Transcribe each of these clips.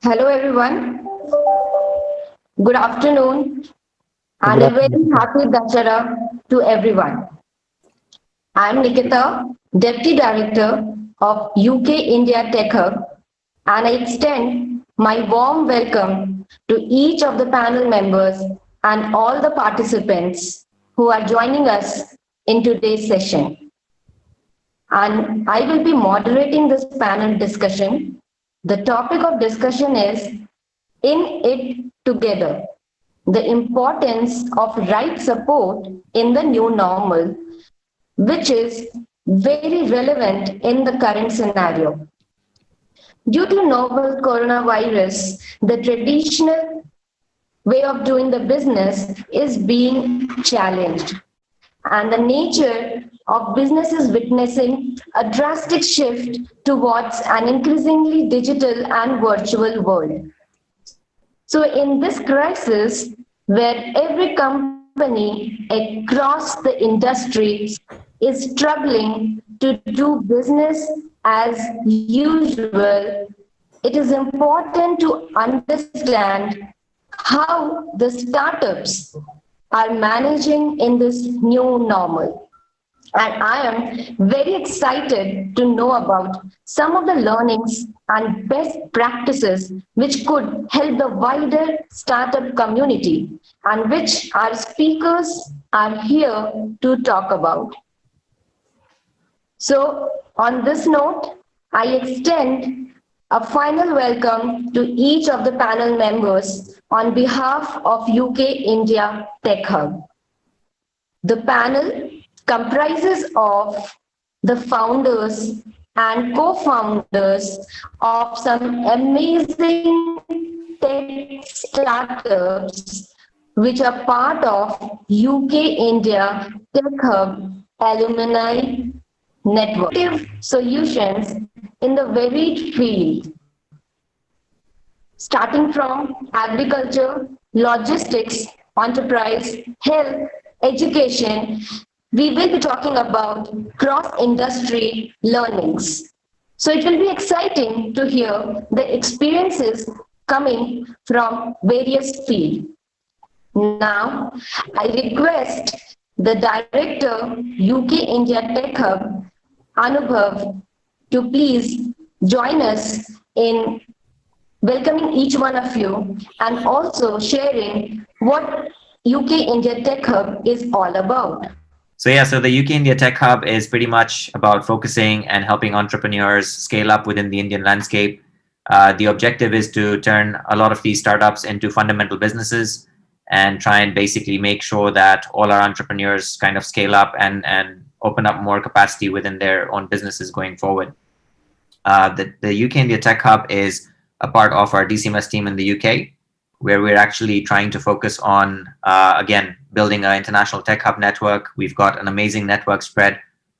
Hello, everyone. Good afternoon, and Good a very afternoon. happy Dashara to everyone. I'm Nikita, Deputy Director of UK India Tech Hub, and I extend my warm welcome to each of the panel members and all the participants who are joining us in today's session. And I will be moderating this panel discussion. The topic of discussion is In It Together, the importance of right support in the new normal, which is very relevant in the current scenario. Due to novel coronavirus, the traditional way of doing the business is being challenged, and the nature of business is witnessing a drastic shift towards an increasingly digital and virtual world. So, in this crisis, where every company across the industry is struggling to do business as usual, it is important to understand how the startups are managing in this new normal. And I am very excited to know about some of the learnings and best practices which could help the wider startup community and which our speakers are here to talk about. So, on this note, I extend a final welcome to each of the panel members on behalf of UK India Tech Hub. The panel comprises of the founders and co-founders of some amazing tech startups which are part of UK India Tech Hub alumni network. Solutions in the varied field, starting from agriculture, logistics, enterprise, health, education, we will be talking about cross-industry learnings. So it will be exciting to hear the experiences coming from various fields. Now, I request the Director, UK India Tech Hub, Anubhav, to please join us in welcoming each one of you and also sharing what UK India Tech Hub is all about. So the UK India Tech Hub is pretty much about focusing and helping entrepreneurs scale up within the Indian landscape. The objective is to turn a lot of these startups into fundamental businesses and try and basically make sure that all our entrepreneurs kind of scale up and open up more capacity within their own businesses going forward. The UK India Tech Hub is a part of our DCMS team in the UK, where we're actually trying to focus on, again, building an international tech hub network. We've got an amazing network spread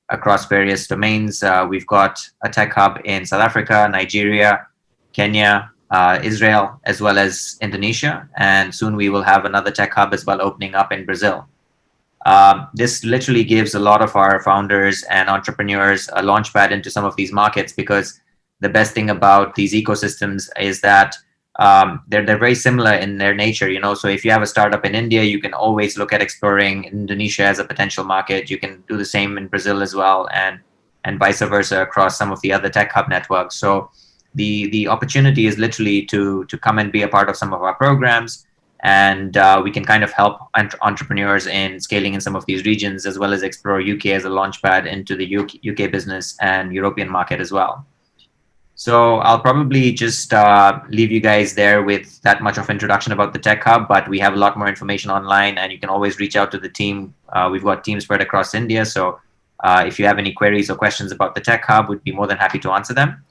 across various domains. We've got a tech hub in South Africa, Nigeria, Kenya, Israel, as well as Indonesia. And soon we will have another tech hub as well opening up in Brazil. This literally gives a lot of our founders and entrepreneurs a launchpad into some of these markets, because the best thing about these ecosystems is that they're very similar in their nature, So if you have a startup in India, you can always look at exploring Indonesia as a potential market. You can do the same in Brazil as well, and vice versa across some of the other tech hub networks. So the opportunity is literally to come and be a part of some of our programs, and we can kind of help entrepreneurs in scaling in some of these regions, as well as explore UK as a launchpad into the UK business and European market as well. So I'll probably just leave you guys there with that much of introduction about the Tech Hub, but we have a lot more information online, and you can always reach out to the team. We've got teams spread across India, so if you have any queries or questions about the Tech Hub, we'd be more than happy to answer them.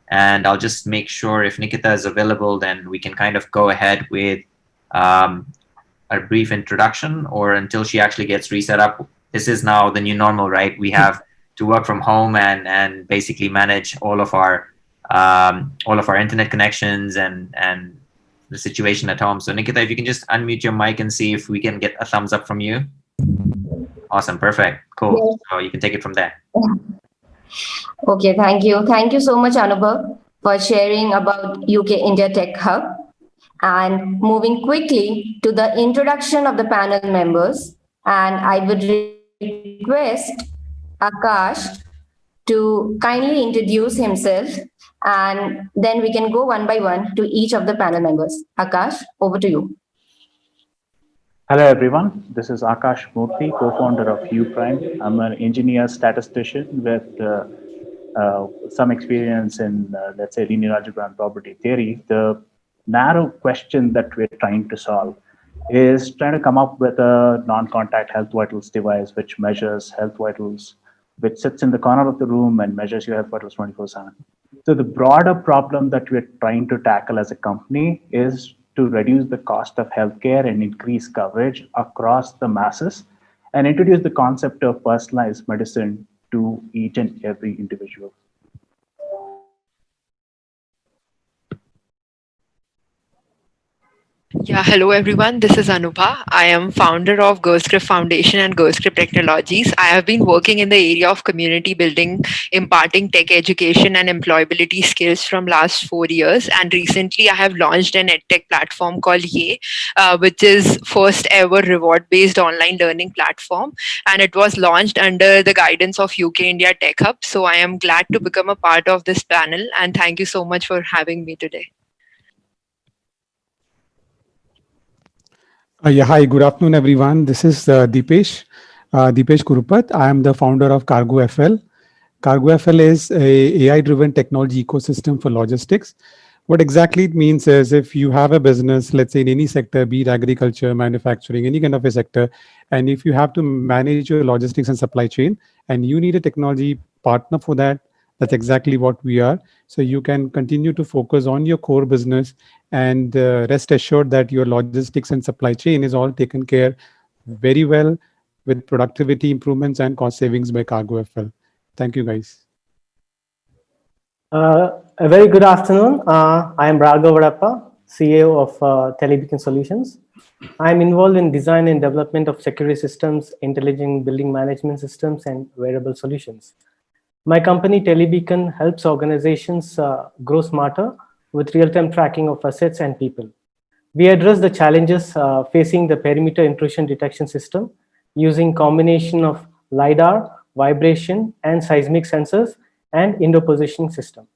And I'll just make sure if Nikita is available, then we can kind of go ahead with a brief introduction, or until she actually gets reset up. This is now the new normal, right? We have to work from home and basically manage all of our internet connections and the situation at home. So Nikita, if you can just unmute your mic and see if we can get a thumbs up from you. Awesome, perfect, cool. Yes. So you can take it from there. Okay, thank you. Thank you so much, Anubhav. for sharing about UK India Tech Hub. And moving quickly to the introduction of the panel members, and I would request Akash to kindly introduce himself, and then we can go one by one to each of the panel members. Akash, over to you. Hello everyone, this is Akash Murthy, co-founder of Uprime. I'm an engineer statistician with some experience in, let's say, linear algebra and probability theory. The narrow question that we're trying to solve is trying to come up with a non-contact health vitals device which measures health vitals, which sits in the corner of the room and measures your health vitals 24/7. So the broader problem that we're trying to tackle as a company is to reduce the cost of healthcare and increase coverage across the masses and introduce the concept of personalized medicine to each and every individual. Yeah, hello everyone. This is Anubha. I am founder of GhostScript Foundation and GhostScript Technologies. I have been working in the area of community building, imparting tech education and employability skills from last 4 years. And recently, I have launched an edtech platform called Ye, which is first ever reward-based online learning platform. And it was launched under the guidance of UK India Tech Hub. So I am glad to become a part of this panel. And thank you so much for having me today. Yeah, hi, good afternoon, everyone. This is Deepesh Kurupat. I am the founder of Cargo FL. Cargo FL is a AI-driven technology ecosystem for logistics. What exactly it means is if you have a business, let's say in any sector, be it agriculture, manufacturing, any kind of a sector, and if you have to manage your logistics and supply chain, and you need a technology partner for that, that's exactly what we are. So you can continue to focus on your core business and rest assured that your logistics and supply chain is all taken care very well with productivity improvements and cost savings by Cargo FL. Thank you, guys. A very good afternoon. I am Raghav Vadappa, CEO of Telebeacon Solutions. I am involved in design and development of security systems, intelligent building management systems, and wearable solutions. My company, Telebeacon, helps organizations grow smarter with real-time tracking of assets and people. We address the challenges facing the perimeter intrusion detection system using combination of LiDAR, vibration, and seismic sensors and indoor positioning system.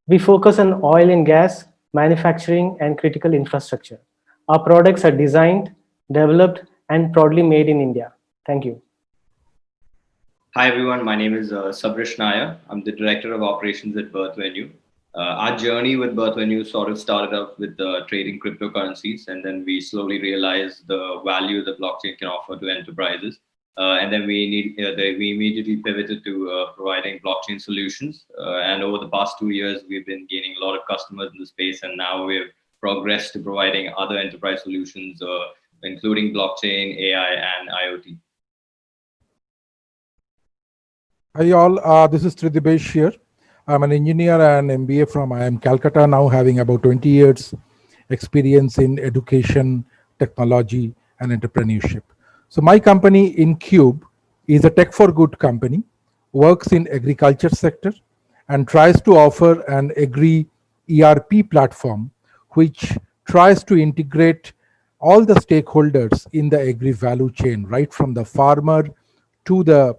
We focus on oil and gas, manufacturing, and critical infrastructure. Our products are designed, developed, and proudly made in India. Thank you. Hi everyone, my name is Sabrish Nair. I'm the Director of Operations at Birth Venue. Our journey with Birth Venue sort of started up with trading cryptocurrencies, and then we slowly realized the value that blockchain can offer to enterprises. And then we immediately pivoted to providing blockchain solutions. And over the past 2 years, we've been gaining a lot of customers in the space, and now we've progressed to providing other enterprise solutions, including blockchain, AI, and IoT. Hi all, this is Tridibesh here. I'm an engineer and MBA from IIM Calcutta, now having about 20 years experience in education, technology, and entrepreneurship. So my company, InCube, is a tech for good company, works in agriculture sector, and tries to offer an agri ERP platform, which tries to integrate all the stakeholders in the agri value chain, right from the farmer to the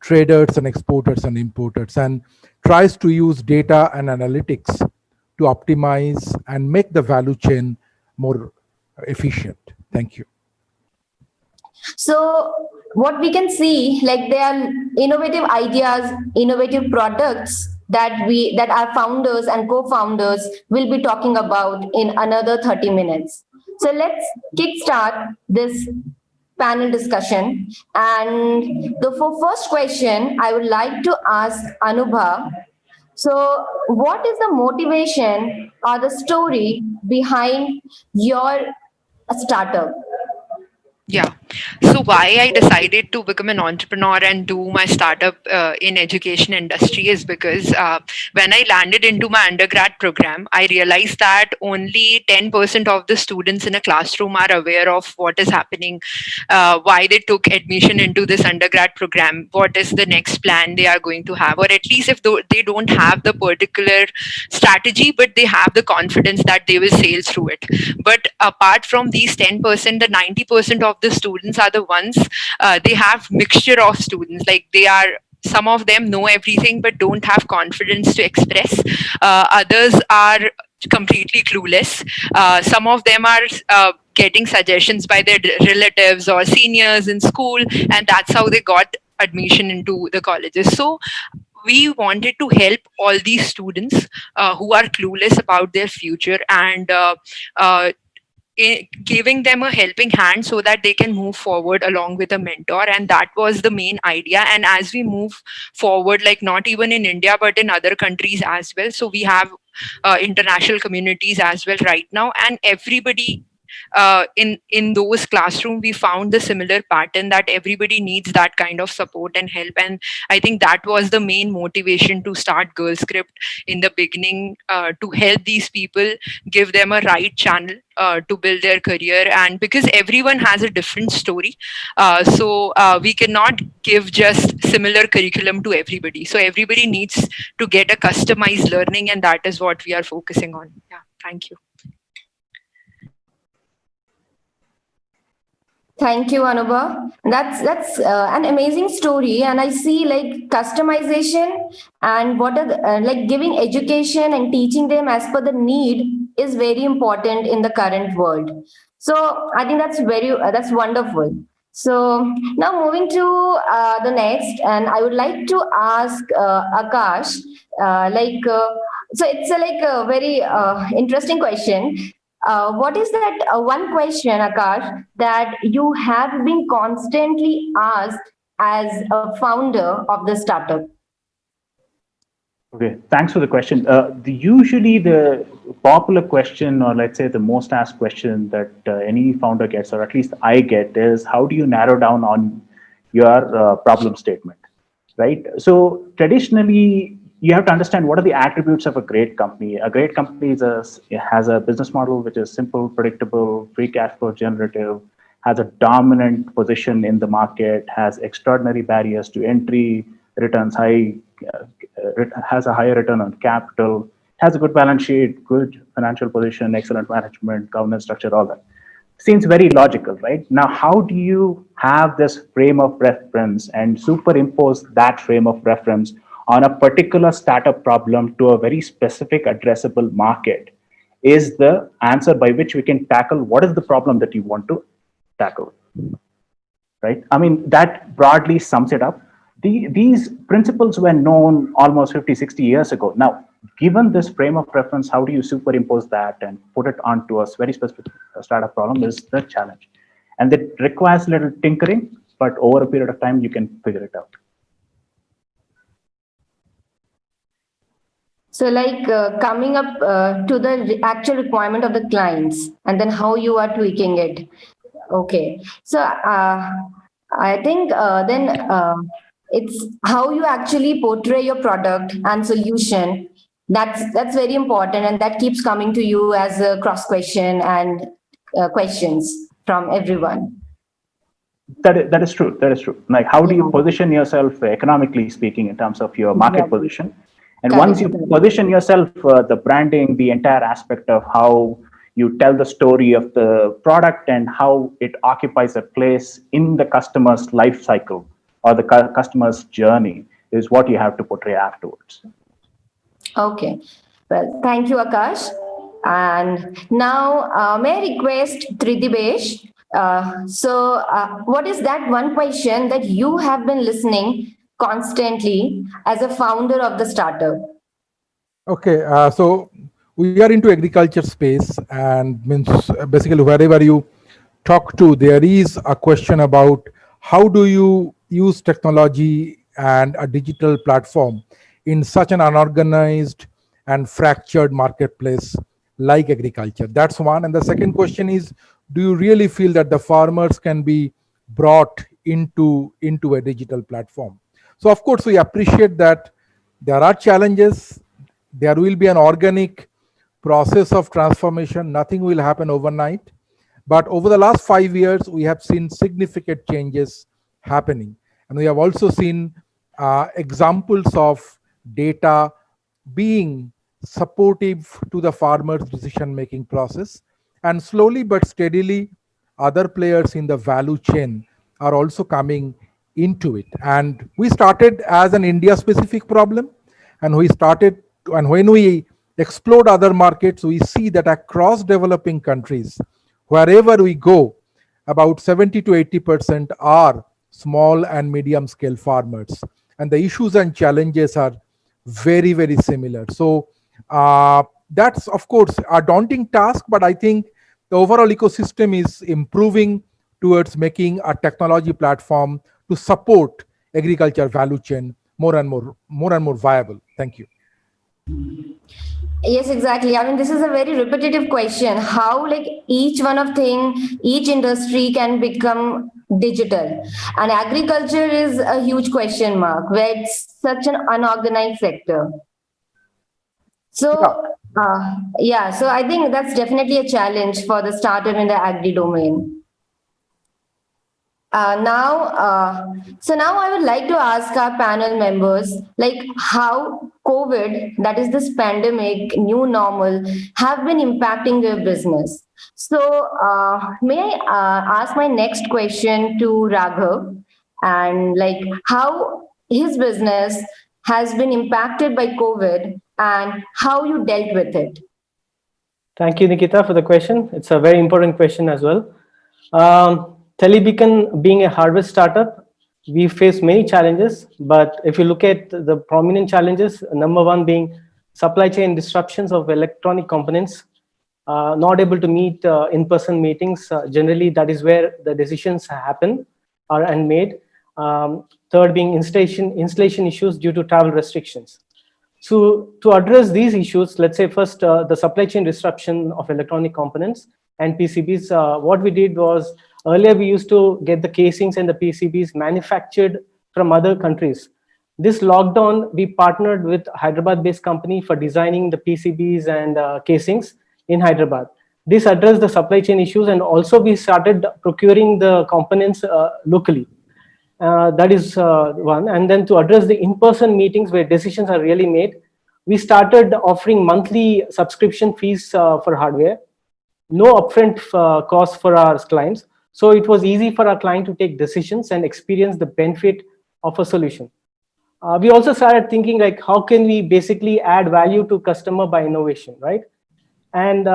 traders and exporters and importers, and tries to use data and analytics to optimize and make the value chain more efficient. Thank you. So what we can see, like there are innovative ideas, innovative products that our founders and co-founders will be talking about in another 30 minutes. So let's kickstart this panel discussion. And the first question I would like to ask Anubha. So what is the motivation or the story behind your startup? Yeah. So why I decided to become an entrepreneur and do my startup in education industry is because when I landed into my undergrad program, I realized that only 10% of the students in a classroom are aware of what is happening, why they took admission into this undergrad program, what is the next plan they are going to have, or at least if they don't have the particular strategy, but they have the confidence that they will sail through it. But apart from these 10%, the 90% of the students are the ones, they have mixture of students, like they are, some of them know everything but don't have confidence to express. Others are completely clueless. Some of them are getting suggestions by their relatives or seniors in school, and that's how they got admission into the colleges. So we wanted to help all these students who are clueless about their future, and uh, giving them a helping hand so that they can move forward along with a mentor. And that was the main idea. And as we move forward, like not even in India but in other countries as well, so we have international communities as well right now, and everybody in those classroom, we found the similar pattern that everybody needs that kind of support and help. And I think that was the main motivation to start Girl Script in the beginning, to help these people, give them a right channel to build their career. And because everyone has a different story, we cannot give just similar curriculum to everybody, so everybody needs to get a customized learning, and that is what we are focusing on. Yeah, thank you. Thank you, Anubha. That's an amazing story, and I see like customization and what are like giving education and teaching them as per the need is very important in the current world. So I think that's wonderful. So now moving to the next, and I would like to ask Akash, so it's like a very interesting question. What is that one question, Akash, that you have been constantly asked as a founder of the startup? Okay, thanks for the question. Usually the popular question, or let's say the most asked question that any founder gets, or at least I get, is how do you narrow down on your problem statement, right? So traditionally, you have to understand what are the attributes of a great company. A great company has a business model which is simple, predictable, free cash flow generative, has a dominant position in the market, has extraordinary barriers to entry, returns high, has a higher return on capital, has a good balance sheet, good financial position, excellent management, governance structure, all that. Seems very logical, right? Now, how do you have this frame of reference and superimpose that frame of reference on a particular startup problem to a very specific addressable market? Is the answer by which we can tackle what is the problem that you want to tackle, right? I mean, that broadly sums it up. These principles were known almost 50, 60 years ago. Now, given this frame of reference, how do you superimpose that and put it onto a very specific startup problem is the challenge. And it requires a little tinkering, but over a period of time, you can figure it out. So like coming up to the actual requirement of the clients and then how you are tweaking it. Okay. So I think then it's how you actually portray your product and solution. That's very important, and that keeps coming to you as a cross question and questions from everyone. That is true. That is true. Like, how do you position yourself economically speaking in terms of your market position? And once you position yourself, the branding, the entire aspect of how you tell the story of the product and how it occupies a place in the customer's life cycle or the customer's journey is what you have to portray afterwards. Okay. Well, thank you, Akash. And now, may I request Tridibesh? What is that one question that you have been listening constantly as a founder of the startup? Okay, so we are into agriculture space, and means basically wherever you talk to, there is a question about how do you use technology and a digital platform in such an unorganized and fractured marketplace like agriculture. That's one. And the second question is, do you really feel that the farmers can be brought into a digital platform. So of course we appreciate that there are challenges. There will be an organic process of transformation. Nothing will happen overnight. But over the last 5 years, we have seen significant changes happening. And we have also seen examples of data being supportive to the farmer's decision making process. And slowly but steadily, other players in the value chain are also coming into it. And we started as an India specific problem, and when we explored other markets, we see that across developing countries, wherever we go, about 70 to 80% are small and medium scale farmers, and the issues and challenges are very similar. So that's of course a daunting task, but I think the overall ecosystem is improving towards making a technology platform to support agriculture value chain more and more viable. Thank you. Yes, exactly. I mean, this is a very repetitive question. How like each industry can become digital, and agriculture is a huge question mark where it's such an unorganized sector. So, so I think that's definitely a challenge for the startup in the agri domain. Now I would like to ask our panel members, like how COVID, that is this pandemic, new normal, have been impacting their business. So, may I ask my next question to Raghav, and like how his business has been impacted by COVID and how you dealt with it? Thank you, Nikita, for the question. It's a very important question as well. Telebeacon being a hardware startup, we face many challenges, but if you look at the prominent challenges, number one being supply chain disruptions of electronic components, not able to meet in-person meetings. Generally, that is where the decisions happen and made. Third being installation issues due to travel restrictions. So to address these issues, let's say first the supply chain disruption of electronic components and PCBs. What we did was earlier we used to get the casings and the PCBs manufactured from other countries. This lockdown, we partnered with a Hyderabad-based company for designing the PCBs and casings in Hyderabad. This addressed the supply chain issues, and also we started procuring the components locally. That is one. And then to address the in-person meetings where decisions are really made, we started offering monthly subscription fees for hardware, no upfront cost for our clients. So it was easy for our client to take decisions and experience the benefit of a solution. We also started thinking like, how can we basically add value to customer by innovation, right? And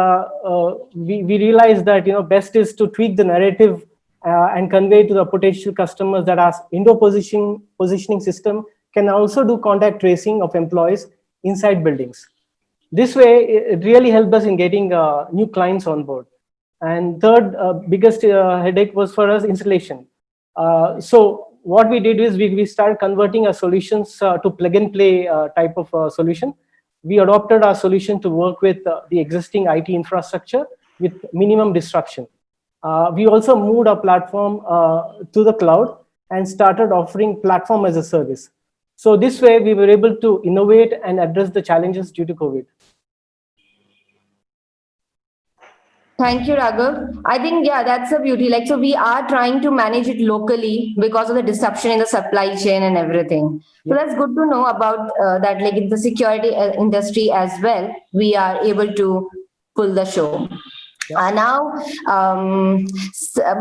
we realized that best is to tweak the narrative and convey to the potential customers that our indoor positioning system can also do contact tracing of employees inside buildings. This way, it really helped us in getting new clients on board. And third biggest headache was for us installation. So what we did is we started converting our solutions to plug and play type of solution. We adopted our solution to work with the existing IT infrastructure with minimum disruption. We also moved our platform to the cloud and started offering platform as a service. So this way, we were able to innovate and address the challenges due to COVID. Thank you, Raghav. I think, yeah, that's a beauty. Like, so we are trying to manage it locally because of the disruption in the supply chain and everything. So that's good to know about that, like in the security industry as well, we are able to pull the show. Now,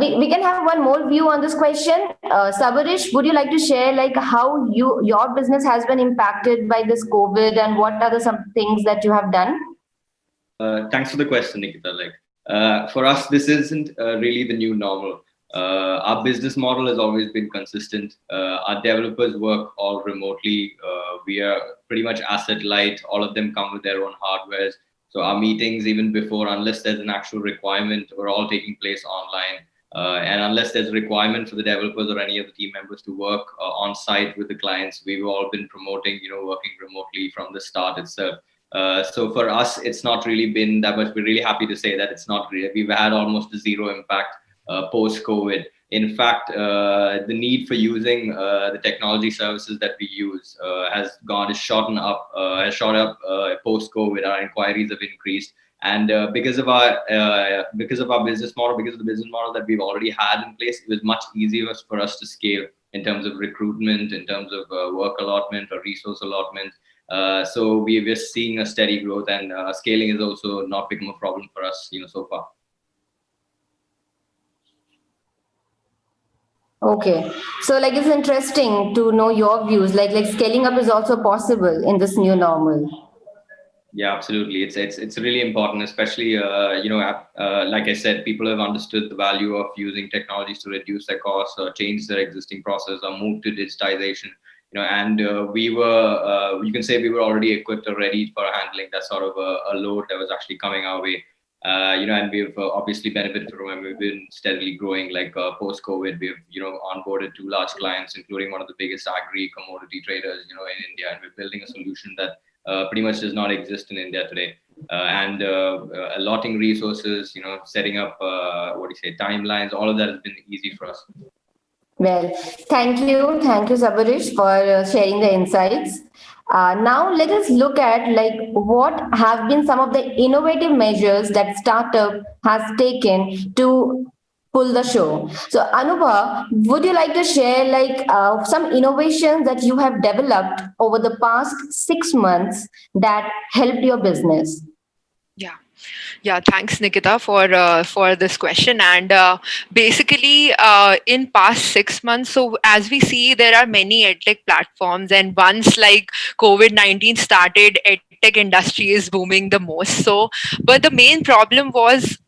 we can have one more view on this question. Sabarish, would you like to share like how your business has been impacted by this COVID and what are some things that you have done? Thanks for the question, Nikita. For us, this isn't really the new normal. Our business model has always been consistent. Our developers work all remotely. We are pretty much asset light. All of them come with their own hardwares. So our meetings, even before, unless there's an actual requirement, we're all taking place online. And unless there's a requirement for the developers or any of the team members to work on site with the clients, we've all been promoting, working remotely from the start itself. So for us, it's not really been that much. We're really happy to say that it's not really. We've had almost a zero impact post-COVID. In fact, the need for using the technology services that we use has shot up post-COVID. Our inquiries have increased, and because of our business model, because of the business model that we've already had in place, it was much easier for us to scale in terms of recruitment, in terms of work allotment or resource allotment. So we're seeing a steady growth, and scaling has also not become a problem for us, so far. Okay, so like it's interesting to know your views. Like scaling up is also possible in this new normal. Yeah, absolutely. It's really important, especially like I said, people have understood the value of using technologies to reduce their costs or change their existing process or move to digitization. And you can say we were already equipped or ready for handling that sort of a load that was actually coming our way. And we've obviously benefited from it. We've been steadily growing. Like post-COVID, we've onboarded 2 large clients, including one of the biggest agri commodity traders in India, and we're building a solution that pretty much does not exist in India today. And allotting resources, setting up timelines, all of that has been easy for us. Well, thank you, Sabarish, for sharing the insights. Now let us look at like what have been some of the innovative measures that startup has taken to pull the show. So Anubha, would you like to share like some innovations that you have developed over the past 6 months that helped your business? Yeah, thanks, Nikita, for this question. And basically, in past 6 months, so as we see, there are many edtech platforms, and once like COVID-19 started, edtech industry is booming the most. So, but the main problem was,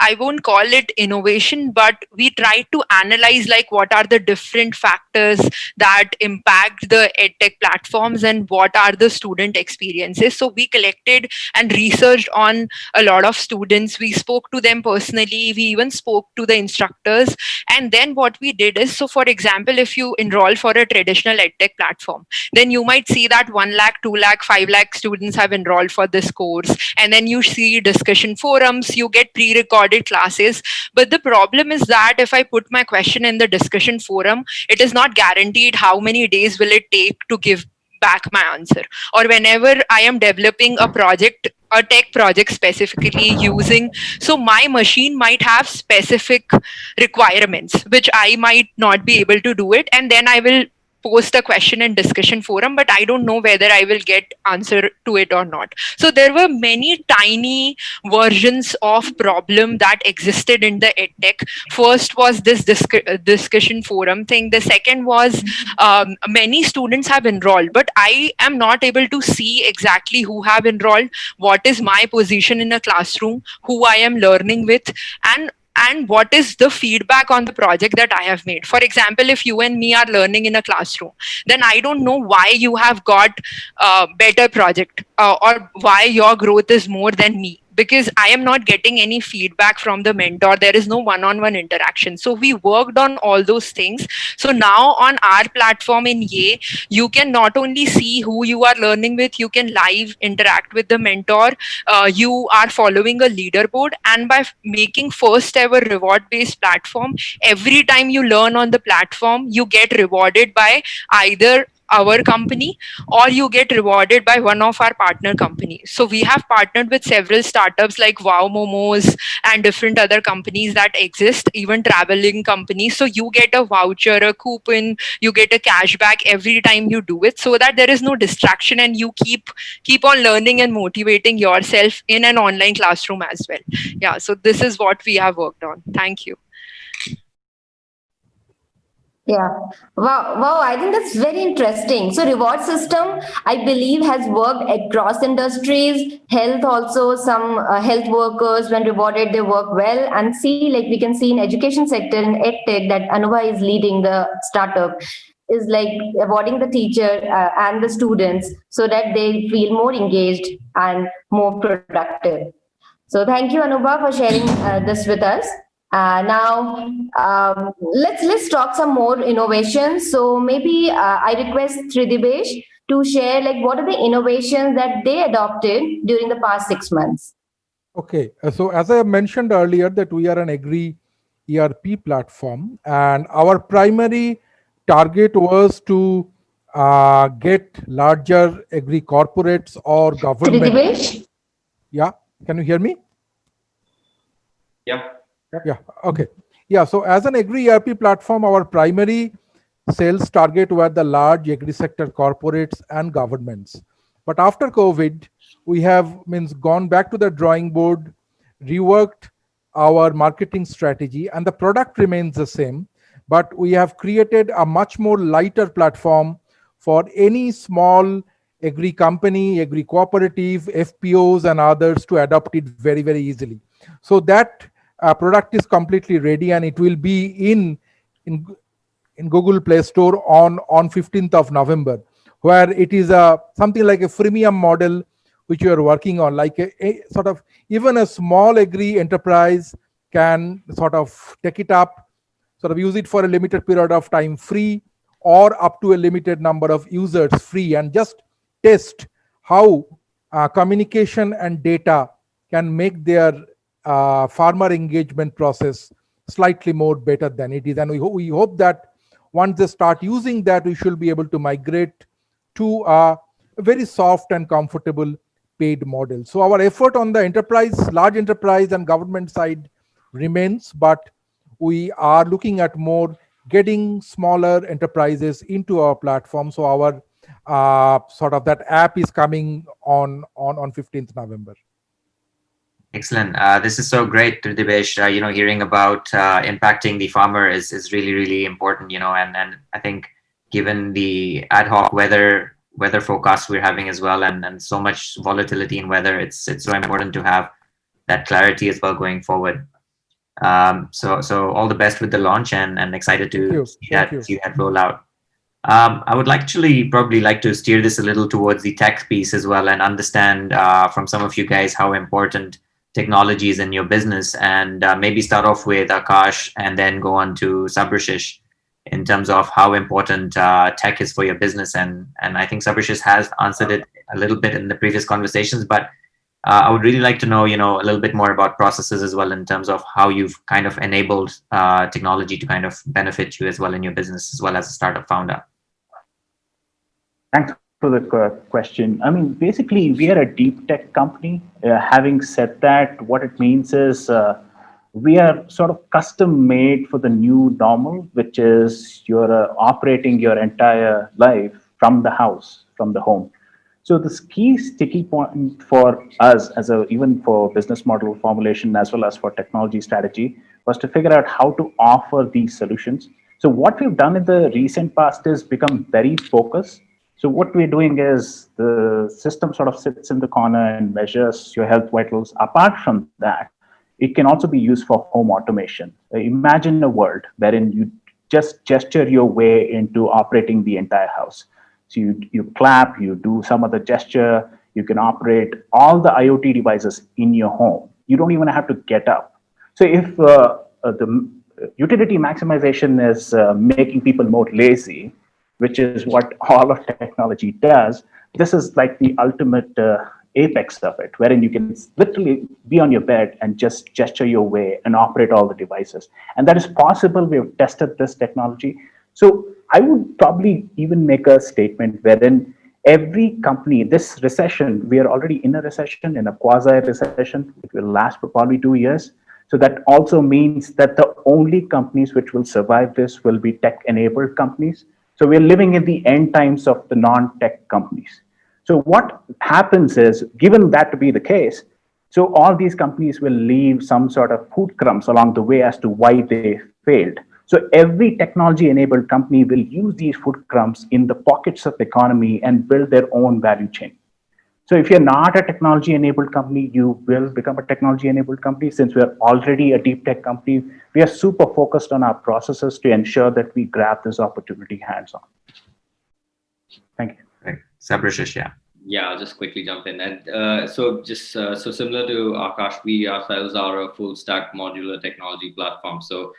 I won't call it innovation, but we tried to analyze like what are the different factors that impact the edtech platforms and what are the student experiences. So we collected and researched on a lot of students. We spoke to them personally. We even spoke to the instructors. And then what we did is, so for example, if you enroll for a traditional edtech platform, then you might see that 1 lakh, 2 lakh, 5 lakh students have enrolled for this course. And then you see discussion forums, you get pre-recorded classes. But the problem is that if I put my question in the discussion forum, it is not guaranteed how many days will it take to give back my answer. Or whenever I am developing a tech project specifically using, so my machine might have specific requirements which I might not be able to do it, and then I will post a question in discussion forum, but I don't know whether I will get answer to it or not. So there were many tiny versions of problem that existed in the edtech. First was this discussion forum thing. The second was many students have enrolled, but I am not able to see exactly who have enrolled, what is my position in a classroom, who I am learning with, and what is the feedback on the project that I have made. For example, if you and me are learning in a classroom, then I don't know why you have got a better project or why your growth is more than me, because I am not getting any feedback from the mentor. There is no one-on-one interaction. So we worked on all those things. So now on our platform in Ye, you can not only see who you are learning with, you can live interact with the mentor. You are following a leaderboard, and by making first ever reward-based platform, every time you learn on the platform, you get rewarded by either our company or you get rewarded by one of our partner companies. So we have partnered with several startups like Wow Momos and different other companies that exist, even traveling companies. So you get a voucher, a coupon, you get a cashback every time you do it, so that there is no distraction and you keep on learning and motivating yourself in an online classroom as well. Yeah, so this is what we have worked on. Thank you. Yeah. Wow. I think that's very interesting. So reward system, I believe, has worked across industries. Health also, some health workers, when rewarded, they work well. And see, like we can see in education sector, in EdTech, that Anuva is leading the startup, is like awarding the teacher and the students so that they feel more engaged and more productive. So thank you, Anubha, for sharing this with us. Now, let's talk some more innovations. So maybe I request Tridibesh to share like what are the innovations that they adopted during the past 6 months. Okay, so as I mentioned earlier that we are an agri ERP platform, and our primary target was to get larger agri corporates or government. Tridivesh? Yeah, can you hear me? Yeah. Yeah, okay. Yeah, so as an agri ERP platform, our primary sales target were the large agri sector corporates and governments. But after COVID, we have gone back to the drawing board, reworked our marketing strategy, and the product remains the same. But we have created a much more lighter platform for any small agri company, agri cooperative, FPOs, and others to adopt it very, very easily. So that product is completely ready, and it will be in in Google Play Store on 15th of November, where it is a something like a freemium model which you are working on, like a sort of even a small agri enterprise can sort of take it up, sort of use it for a limited period of time free, or up to a limited number of users free, and just test how communication and data can make their farmer engagement process slightly more better than it is. And we hope that once they start using that, we should be able to migrate to a very soft and comfortable paid model. So our effort on the enterprise, large enterprise and government side remains, but we are looking at more getting smaller enterprises into our platform. So our sort of that app is coming on 15th November. Excellent. This is so great, Tridivesh. Hearing about impacting the farmer is really, really important, and I think given the ad hoc weather forecasts we're having as well, and so much volatility in weather, it's so important to have that clarity as well going forward. So all the best with the launch, and excited to see that roll out. I would probably like to steer this a little towards the tech piece as well, and understand from some of you guys how important technology is in your business, and maybe start off with Akash and then go on to Sabrashish in terms of how important tech is for your business. And I think Sabrashish has answered it a little bit in the previous conversations, but I would really like to know, a little bit more about processes as well, in terms of how you've kind of enabled technology to kind of benefit you as well in your business, as well as a startup founder. Thanks for the question. I mean, basically, we are a deep tech company. Having said that, what it means is we are sort of custom made for the new normal, which is you're operating your entire life from the house, from the home. So this key sticky point for us, even for business model formulation as well as for technology strategy, was to figure out how to offer these solutions. So what we've done in the recent past is become very focused. So what we're doing is the system sort of sits in the corner and measures your health vitals. Apart from that, it can also be used for home automation. Imagine a world wherein you just gesture your way into operating the entire house. So you clap, you do some other gesture, you can operate all the IoT devices in your home. You don't even have to get up. So if the utility maximization is making people more lazy, which is what all of technology does, this is like the ultimate apex of it, wherein you can literally be on your bed and just gesture your way and operate all the devices. And that is possible. We have tested this technology. So I would probably even make a statement wherein every company, this recession, we are already in a recession, in a quasi-recession. It will last for probably 2 years. So that also means that the only companies which will survive this will be tech-enabled companies. So we're living in the end times of the non-tech companies. So what happens is, given that to be the case, so all these companies will leave some sort of food crumbs along the way as to why they failed. So every technology-enabled company will use these food crumbs in the pockets of the economy and build their own value chain. So if you're not a technology-enabled company, you will become a technology-enabled company. Since we're already a deep tech company, we are super focused on our processes to ensure that we grab this opportunity hands-on. Thank you. Right. Sabrashish, yeah. Yeah, I'll just quickly jump in. And so similar to Akash, we ourselves are a full stack modular technology platform. So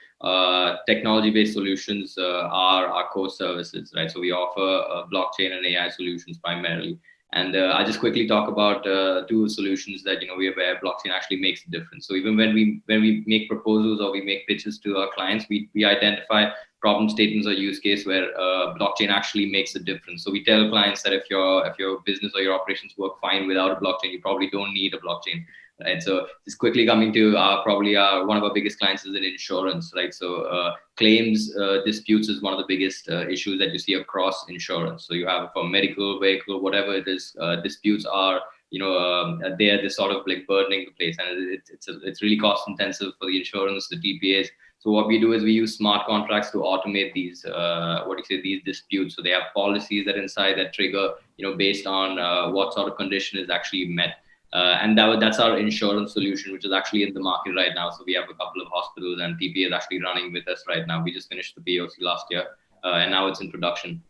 technology-based solutions are our core services, right? So we offer blockchain and AI solutions primarily. And I'll just quickly talk about two solutions that where blockchain actually makes a difference. So even when we make proposals or we make pitches to our clients, we identify problem statements or use case where blockchain actually makes a difference. So we tell clients that if your business or your operations work fine without a blockchain, you probably don't need a blockchain. Right. So just quickly coming to probably one of our biggest clients is in insurance, right? So claims disputes is one of the biggest issues that you see across insurance. So you have for medical, vehicle, whatever it is, disputes are they're sort of like burdening the place, and it's really cost intensive for the insurance, the TPAs. So what we do is we use smart contracts to automate these these disputes. So they have policies that inside that trigger based on what sort of condition is actually met. And that's our insurance solution, which is actually in the market right now. So we have a couple of hospitals, and TPA is actually running with us right now. We just finished the POC last year, and now it's in production.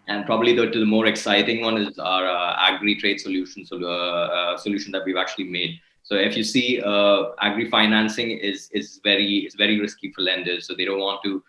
And probably the more exciting one is our agri-trade solution, solution that we've actually made. So if you see, agri financing is very risky for lenders. So they don't want to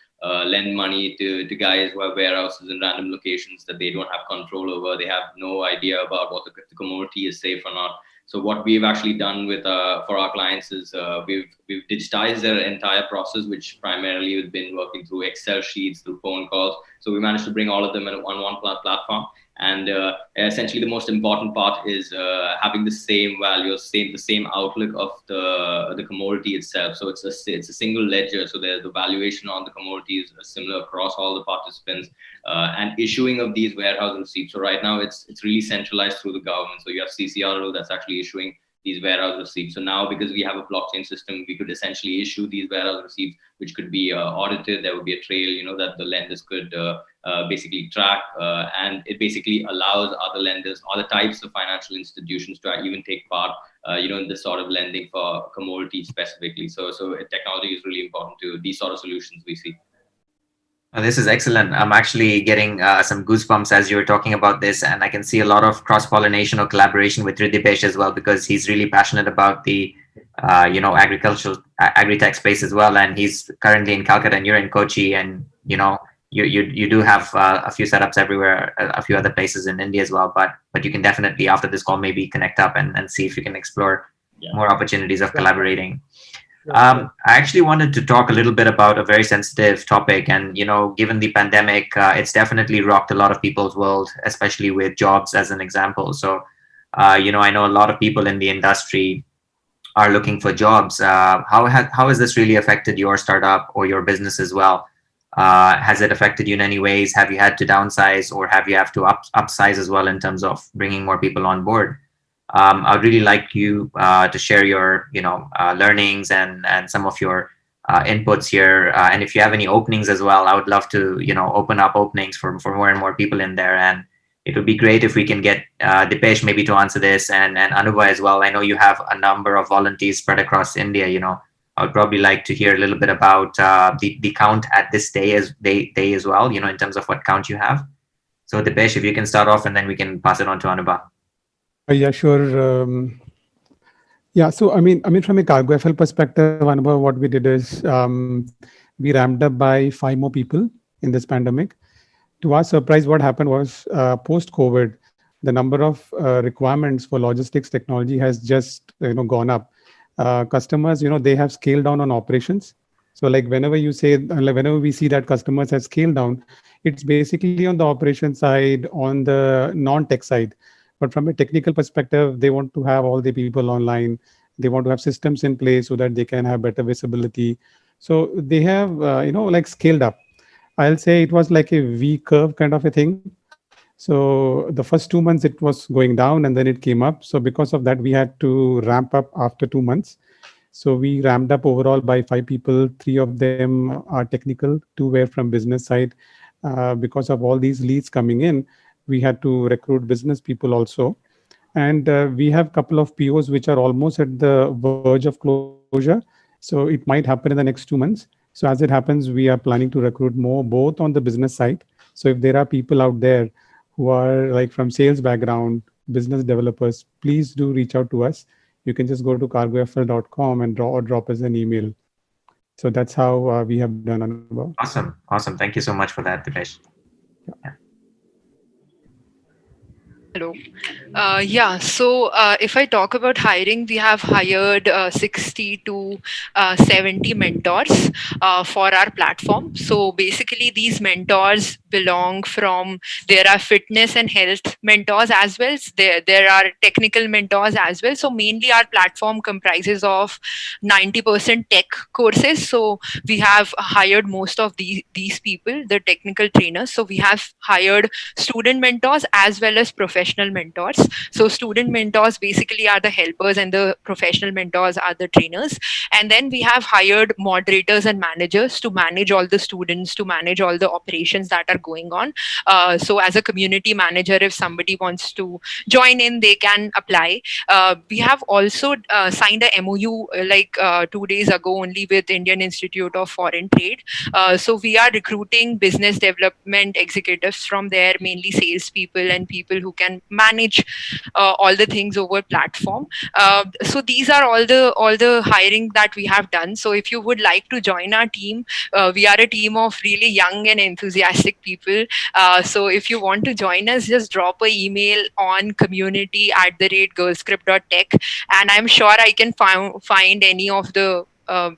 lend money to guys who have warehouses in random locations that they don't have control over. They have no idea about what the commodity is safe or not. So what we've actually done with for our clients is we've digitized their entire process, which primarily has been working through Excel sheets, through phone calls. So we managed to bring all of them on one platform. And essentially, the most important part is having the same values, the same outlook of the commodity itself. So it's a single ledger. So the valuation on the commodity is similar across all the participants, and issuing of these warehouse receipts. So right now, it's really centralized through the government. So you have CCRO that's actually issuing these warehouse receipts. So now, because we have a blockchain system, we could essentially issue these warehouse receipts, which could be audited. There would be a trail, that the lenders could basically track, and it basically allows other lenders, other types of financial institutions to even take part, in this sort of lending for commodities specifically. So technology is really important to these sort of solutions we see. This is excellent. I'm actually getting some goosebumps as you were talking about this, and I can see a lot of cross-pollination or collaboration with Ridipesh as well, because he's really passionate about the agricultural agri-tech space as well, and he's currently in Calcutta and you're in Kochi, and you do have a few setups everywhere, a few other places in India as well, but you can definitely after this call maybe connect up and see if you can explore more opportunities of collaborating. I actually wanted to talk a little bit about a very sensitive topic, and given the pandemic, it's definitely rocked a lot of people's world, especially with jobs as an example. So I know a lot of people in the industry are looking for jobs. How has this really affected your startup or your business as well? Has it affected you in any ways? Have you had to downsize, or have you have to upsize as well in terms of bringing more people on board? I'd really like you to share your learnings and some of your inputs here. And if you have any openings as well, I would love to open up openings for more and more people in there. And it would be great if we can get Dipesh maybe to answer this, and Anubha as well. I know you have a number of volunteers spread across India. I would probably like to hear a little bit about the count at this day as well, in terms of what count you have. So Dipesh, if you can start off, and then we can pass it on to Anubha. Yeah, sure. So I mean, from a Cargo FL perspective, Anubha, what we did is we ramped up by 5 more people in this pandemic. To our surprise, what happened was post-COVID, the number of requirements for logistics technology has just gone up. Customers, they have scaled down on operations. So like whenever we see that customers have scaled down, it's basically on the operation side, on the non-tech side. But from a technical perspective, they want to have all the people online. They want to have systems in place so that they can have better visibility. So they have, scaled up. I'll say it was like a V curve kind of a thing. So the first 2 months it was going down, and then it came up. So because of that, we had to ramp up after 2 months. So we ramped up overall by 5 people. 3 of them are technical, 2 were from business side. Because of all these leads coming in, we had to recruit business people also. And we have a couple of POs which are almost at the verge of closure. So it might happen in the next 2 months. So as it happens, we are planning to recruit more, both on the business side. So if there are people out there who are like from sales background, business developers, please do reach out to us. You can just go to cargofl.com and drop us an email. So that's how we have done, Anubhav. Awesome. Thank you so much for that, Dipesh. Yeah. Hello. So if I talk about hiring, we have hired 60 to 70 mentors for our platform. So basically, these mentors belong from, there are fitness and health mentors as well. There are technical mentors as well. So mainly our platform comprises of 90% tech courses. So we have hired most of these people, the technical trainers. So we have hired student mentors as well as professional mentors. So student mentors basically are the helpers and the professional mentors are the trainers. And then we have hired moderators and managers to manage all the students, to manage all the operations that are going on. So as a community manager, if somebody wants to join in, they can apply. We have also signed a MOU 2 days ago only with Indian Institute of Foreign Trade. So we are recruiting business development executives from there, mainly salespeople and people who can manage all the things over platform. So these are all the hiring that we have done. So if you would like to join our team, we are a team of really young and enthusiastic people. So if you want to join us, just drop an email on community@girlscript.tech, and I'm sure I can find any of the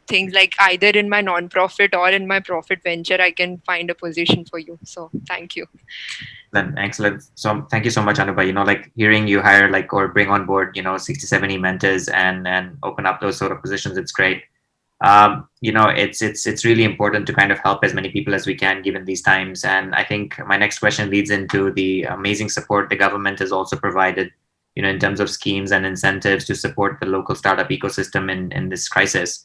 things, like either in my non-profit or in my profit venture, I can find a position for you. So thank you. Excellent. So thank you so much, Anubha. Like hearing you hire or bring on board, 60, 70 mentors and open up those sort of positions, it's great. It's really important to kind of help as many people as we can given these times. And I think my next question leads into the amazing support the government has also provided, in terms of schemes and incentives to support the local startup ecosystem in this crisis.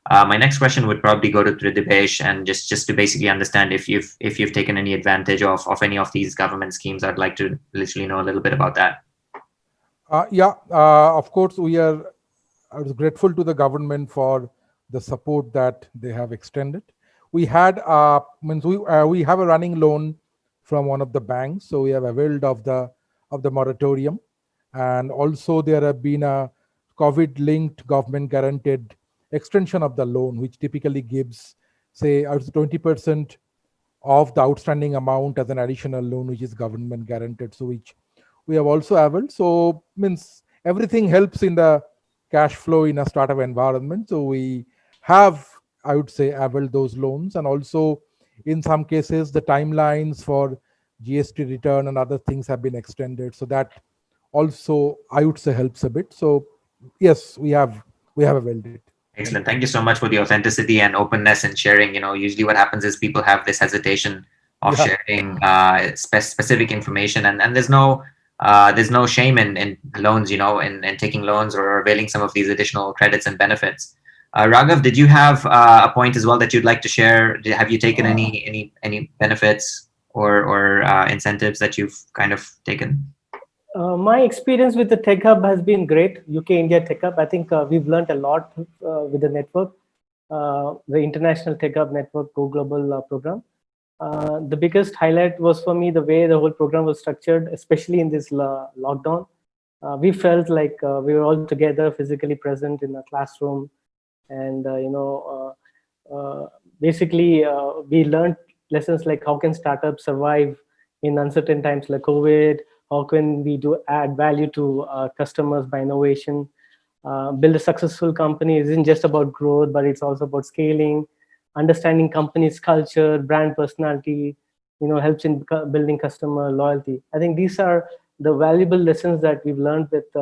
My next question would probably go to Tridivesh, and just to basically understand if you've taken any advantage of any of these government schemes. I'd like to literally know a little bit about that. Of course, I was grateful to the government for the support that they have extended. We had we have a running loan from one of the banks, so we have availed of the moratorium, and also there have been a COVID-linked government guaranteed extension of the loan, which typically gives, say, 20% of the outstanding amount as an additional loan, which is government guaranteed. So which we have also availed. So means everything helps in the cash flow in a startup environment. So we have, I would say, availed those loans, and also in some cases the timelines for GST return and other things have been extended. So that also, I would say, helps a bit. So yes, we have availed it. Excellent. Thank you so much for the authenticity and openness and sharing. Usually what happens is people have this hesitation of sharing specific information, and there's no shame in loans, in taking loans or availing some of these additional credits and benefits. Raghav, did you have a point as well that you'd like to share? Have you taken any benefits or incentives that you've kind of taken? My experience with the Tech Hub has been great. UK India Tech Hub. I think we've learned a lot with the network, the International Tech Hub Network Go Global program. The biggest highlight was for me the way the whole program was structured, especially in this lockdown. We felt like we were all together, physically present in a classroom, and basically we learned lessons like how can startups survive in uncertain times like COVID. How can we add value to customers by innovation? Build a successful company isn't just about growth, but it's also about scaling, understanding company's culture, brand personality, helps in building customer loyalty. I think these are the valuable lessons that we've learned with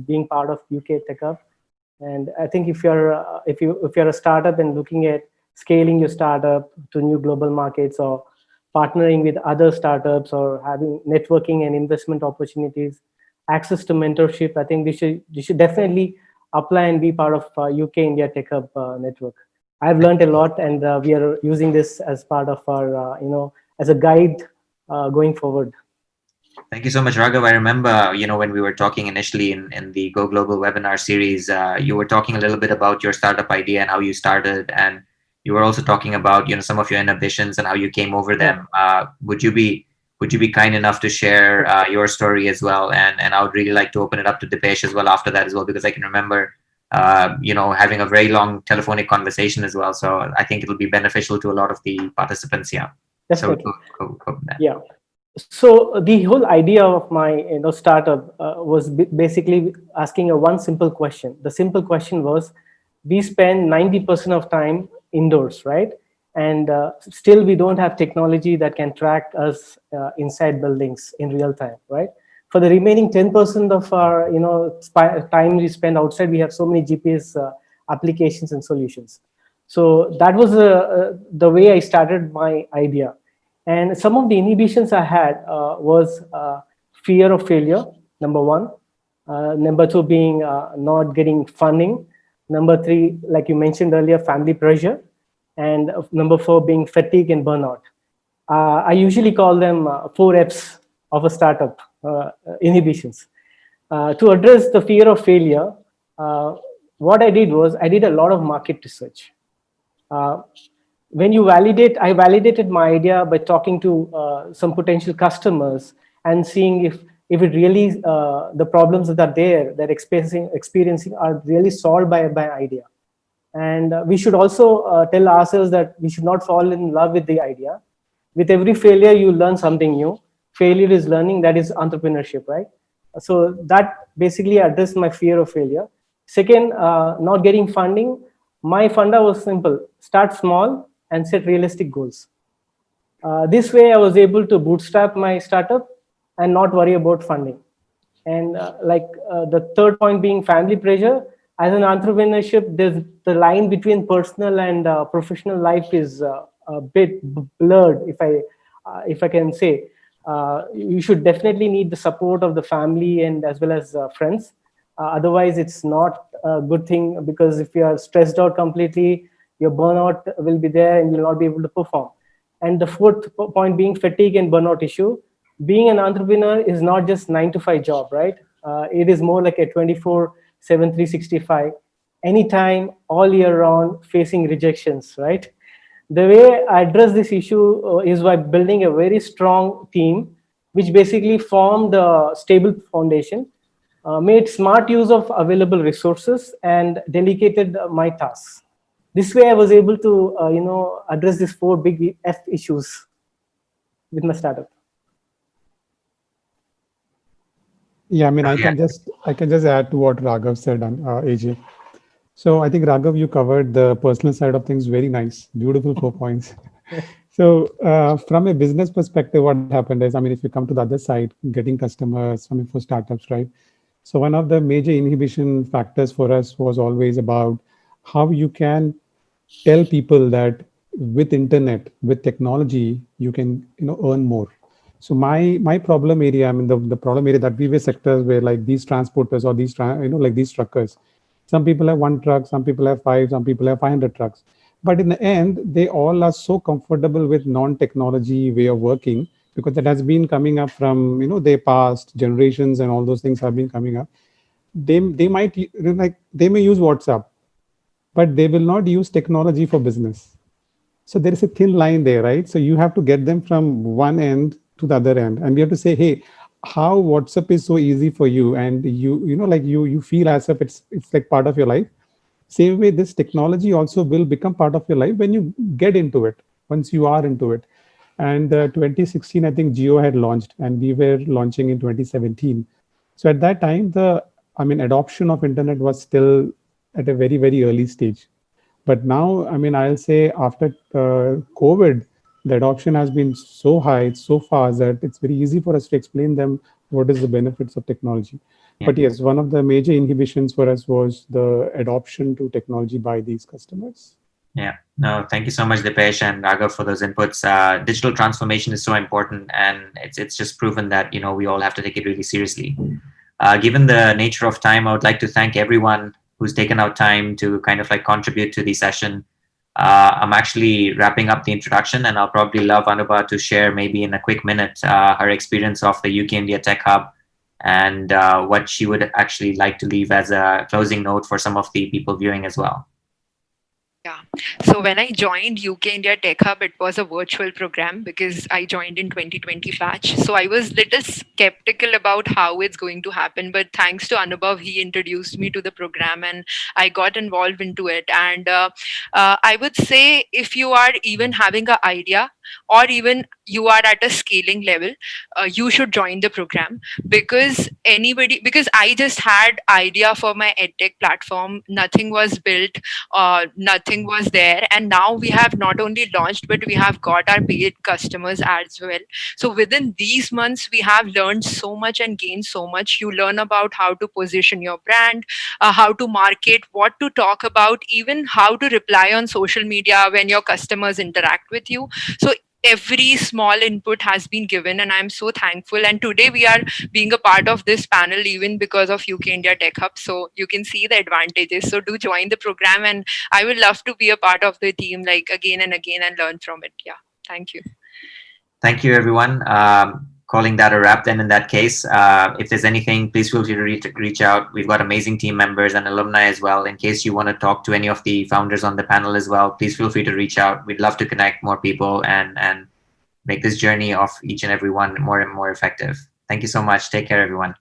being part of UK Tech Hub. And I think if you're a startup and looking at scaling your startup to new global markets, or partnering with other startups, or having networking and investment opportunities, access to mentorship, I think you should definitely apply and be part of UK India Tech Hub network. I've learned a lot, and we are using this as part of our, as a guide going forward. Thank you so much, Raghav. I remember, when we were talking initially in the Go Global webinar series, you were talking a little bit about your startup idea and how you started, and you were also talking about, some of your inhibitions and how you came over them. Would you be kind enough to share your story as well? And I would really like to open it up to Dipesh as well after that as well, because I can remember, having a very long telephonic conversation as well. So I think it'll be beneficial to a lot of the participants here. Definitely. So go with that. Yeah. So the whole idea of my startup was basically asking a one simple question. The simple question was, we spend 90% of time indoors, right? And still we don't have technology that can track us inside buildings in real time, right? For the remaining 10% of our time we spend outside, we have so many GPS applications and solutions. So that was the way I started my idea. And some of the inhibitions I had was fear of failure, number one. Number two being not getting funding. Number three, like you mentioned earlier, family pressure. And number four being fatigue and burnout. I usually call them four F's of a startup inhibitions. To address the fear of failure, uh, what I did was I did a lot of market research. Uh, when you validate, I validated my idea by talking to some potential customers and seeing if it really the problems that are there that experiencing are really solved by idea. And we should also tell ourselves that we should not fall in love with the idea. With every failure you learn something new. Failure is learning, that is entrepreneurship, right? So that basically addressed my fear of failure. Second, not getting funding. My funda was simple: start small and set realistic goals. This way I was able to bootstrap my startup and not worry about funding. And the third point being family pressure. As an entrepreneurship, there's the line between personal and professional life is a bit blurred, if I can say. You should definitely need the support of the family and as well as friends. Otherwise it's not a good thing, because if you are stressed out completely, your burnout will be there and you'll not be able to perform. And the fourth point being fatigue and burnout issue. Being an entrepreneur is not just 9 to 5 job, right? It is more like a 24/7, 365, anytime, all year round, facing rejections, right? The way I address this issue is by building a very strong team, which basically formed a stable foundation, made smart use of available resources, and delegated my tasks. This way, I was able to, address these four big F issues with my startup. Yeah, I mean, I can just add to what Raghav said, AJ. So I think Raghav, you covered the personal side of things very nice, beautiful 4 points. So from a business perspective, what happened is, I mean, if you come to the other side, getting customers, I mean, for startups, right? So one of the major inhibition factors for us was always about how you can tell people that with internet, with technology, you can, earn more. So my problem area, I mean, the problem area that we were sectors were like these transporters or like these truckers. Some people have one truck, some people have five, some people have 500 trucks. But in the end, they all are so comfortable with non-technology way of working, because that has been coming up from, their past generations, and all those things have been coming up. They might, like, they may use WhatsApp, but they will not use technology for business. So there is a thin line there, right? So you have to get them from one end to the other end, and we have to say, hey, how WhatsApp is so easy for you, and like you feel as if it's like part of your life. Same way, this technology also will become part of your life when you get into it, once you are into it. And 2016, I think Geo had launched, and we were launching in 2017. So at that time, adoption of internet was still at a very, very early stage. But now, I mean, I'll say after COVID, the adoption has been so high, it's so fast that it's very easy for us to explain them what is the benefits of technology. Yeah. But yes, one of the major inhibitions for us was the adoption to technology by these customers. Yeah, no, thank you so much, Dipesh and Raghav, for those inputs. Digital transformation is so important, and it's just proven that we all have to take it really seriously. Given the nature of time, I would like to thank everyone who's taken out time to kind of like contribute to the session. I'm actually wrapping up the introduction, and I'll probably love Anubha to share maybe in a quick minute her experience of the UK India Tech Hub, and what she would actually like to leave as a closing note for some of the people viewing as well. Yeah. So when I joined UK India Tech Hub, it was a virtual program because I joined in 2020 batch. So I was little skeptical about how it's going to happen. But thanks to Anubhav, he introduced me to the program and I got involved into it. And I would say if you are even having an idea, or even you are at a scaling level, you should join the program. Because I just had idea for my edtech platform, nothing was built, nothing was there, and now we have not only launched but we have got our paid customers as well. So within these months we have learned so much and gained so much. You learn about how to position your brand, how to market, what to talk about, even how to reply on social media when your customers interact with you. So every small input has been given, and I'm so thankful. And today we are being a part of this panel even because of UK India Tech Hub. So you can see the advantages. So do join the program, and I would love to be a part of the team, like again and again, and learn from it. Yeah, thank you. Thank you, everyone. Calling that a wrap then in that case. If there's anything, please feel free to reach out. We've got amazing team members and alumni as well. In case you want to talk to any of the founders on the panel as well, please feel free to reach out. We'd love to connect more people and make this journey of each and every one more and more effective. Thank you so much. Take care, everyone.